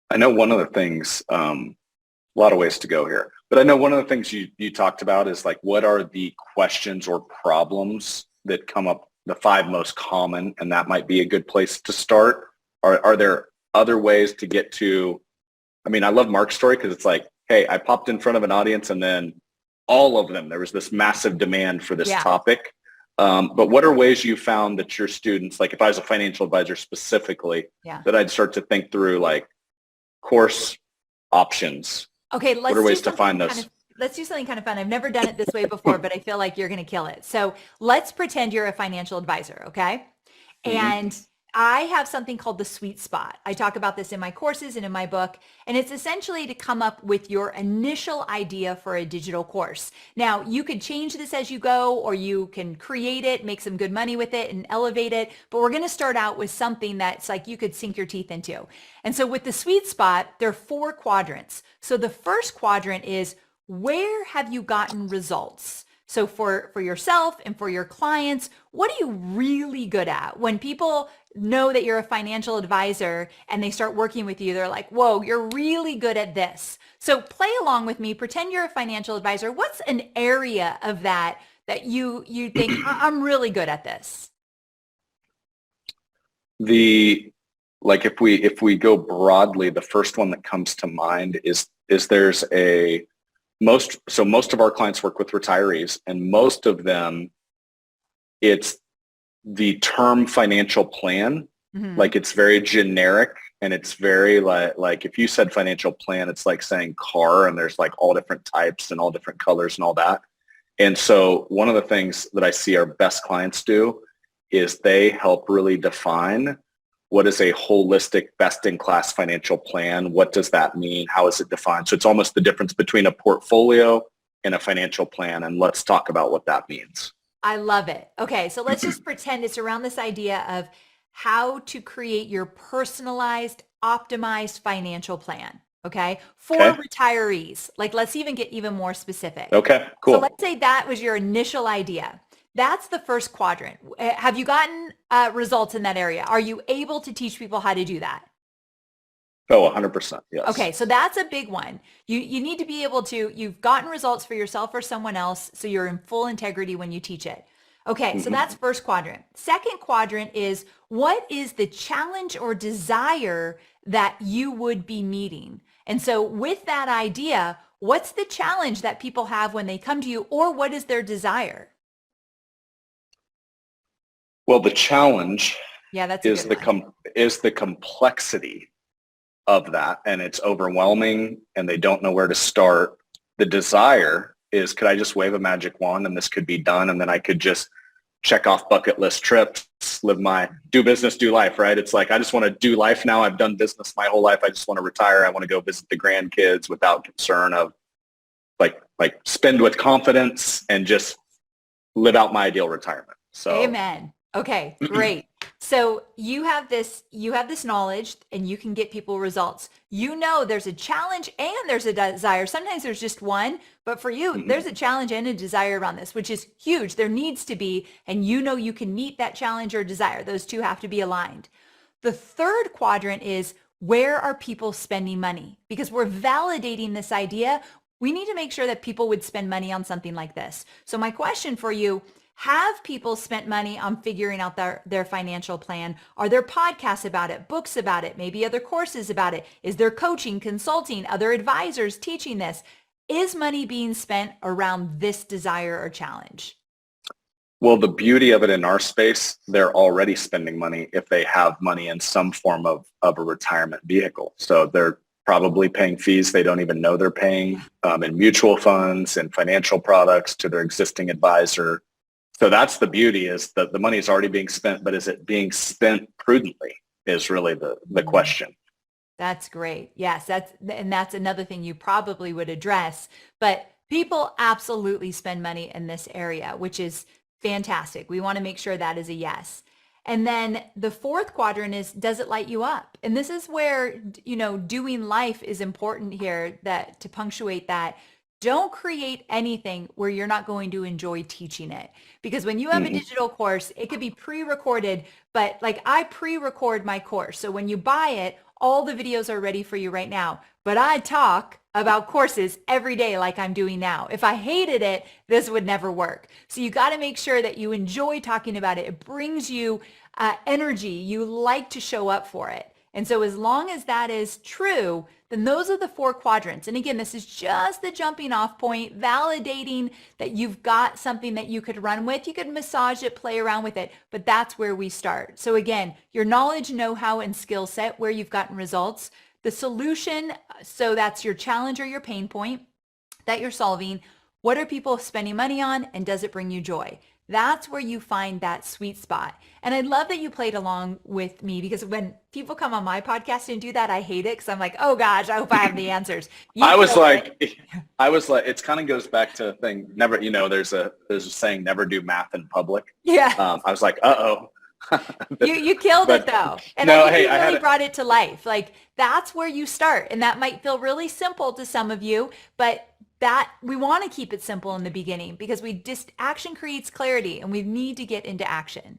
I know one of the things, a lot of ways to go here, but I know one of the things you talked about is like, what are the questions or problems that come up, the five most common, and that might be a good place to start. Are there other ways to get to, I mean, I love Mark's story because it's like, hey, I popped in front of an audience and then all of them, there was this massive demand for this Yeah. topic. But what are ways you found that your students, like if I was a financial advisor specifically, Yeah. that I'd start to think through like course options? Okay, What are ways to find those? let's do something kind of fun. I've never done it this way before, but I feel like you're going to kill it. So let's pretend you're a financial advisor, okay? Mhm. And I have something called the sweet spot. I talk about this in my courses and in my book, and it's essentially to come up with your initial idea for a digital course. Now, you could change this as you go, or you can create it, make some good money with it and elevate it. But we're going to start out with something that's like you could sink your teeth into. And so with the sweet spot, there are four quadrants. So the first quadrant is, where have you gotten results? So for yourself and for your clients, what are you really good at? When people know that you're a financial advisor and they start working with you, they're like, whoa, you're really good at this. So play along with me. Pretend you're a financial advisor. What's an area of that you think I'm really good at this? The like if we go broadly, the first one that comes to mind is there's a most of our clients work with retirees, and most of them it's the term financial plan. Hmm. Like it's very generic, and it's very like if you said financial plan, it's like saying car, and there's like all different types and all different colors and all that. And so one of the things that I see our best clients do is they help really define what is a holistic best-in-class financial plan. What does that mean? How is it defined? So it's almost the difference between a portfolio and a financial plan. And let's talk about what that means. I love it. Okay, so let's just pretend it's around this idea of how to create your personalized, optimized financial plan. Okay, for Okay. retirees. Like, let's even get even more specific. Okay. So Cool. let's say that was your initial idea. That's the first quadrant. Have you gotten results in that area? Are you able to teach people how to do that? Oh, 100%. Yes. Okay, so that's a big one. You need to be able to, you've gotten results for yourself or someone else, so you're in full integrity when you teach it. Okay, so Mhm. that's first quadrant. Second quadrant is, what is the challenge or desire that you would be meeting? And so with that idea, what's the challenge that people have when they come to you, or what is their desire? Well, the challenge Yeah, that's a is good one. is the complexity of that, and it's overwhelming, and they don't know where to start. The desire is, could I just wave a magic wand and this could be done, and then I could just check off bucket list trips, live my do business, do life, right? It's like, I just want to do life now. I've done business my whole life. I just want to retire. I want to go visit the grandkids without concern of like spend with confidence and just live out my ideal retirement. So Amen. Okay, great. So you have this knowledge and you can get people results. You know there's a challenge and there's a desire. Sometimes there's just one, but for you, mhm. there's a challenge and a desire around this, which is huge. There needs to be, and you know you can meet that challenge or desire. Those two have to be aligned. The third quadrant is, where are people spending money? Because we're validating this idea. We need to make sure that people would spend money on something like this. So my question for you, have people spent money on figuring out their financial plan? Are there podcasts about it, books about it, maybe other courses about it? Is there coaching, consulting, other advisors teaching this? Is money being spent around this desire or challenge? Well, the beauty of it in our space, they're already spending money if they have money in some form of a retirement vehicle. So they're probably paying fees they don't even know they're paying in mutual funds and financial products to their existing advisor. So that's the beauty, is that the money is already being spent, but is it being spent prudently is really the Mm. question. That's great. Yes, that's another thing you probably would address, but people absolutely spend money in this area, which is fantastic. We want to make sure that is a yes. And then the fourth quadrant is, does it light you up? And this is where, doing life is important here, that to punctuate that. Don't create anything where you're not going to enjoy teaching it. Because when you have a Mhm. digital course, it could be pre-recorded, but like I pre-record my course. So when you buy it, all the videos are ready for you right now. But I talk about courses every day like I'm doing now. If I hated it, this would never work. So you got to make sure that you enjoy talking about it. It brings you energy. You like to show up for it. And so as long as that is true, then those are the 4 quadrants. And again, this is just the jumping off point, validating that you've got something that you could run with. You could massage it, play around with it, but that's where we start. So again, your knowledge, know-how, and skill set, where you've gotten results. The solution, so that's your challenge or your pain point that you're solving. What are people spending money on, and does it bring you joy? That's where you find that sweet spot. And I love that you played along with me, because when people come on my podcast and do that, I hate it because I'm like, oh gosh, I hope I have the answers. I was like, it kind of goes back to the thing, never, there's a saying, never do math in public. Yeah. I was like, uh-oh. You killed it though. And no, I think you I really brought it to life. Like that's where you start. And that might feel really simple to some of you, but that we want to keep it simple in the beginning, because action creates clarity, and we need to get into action.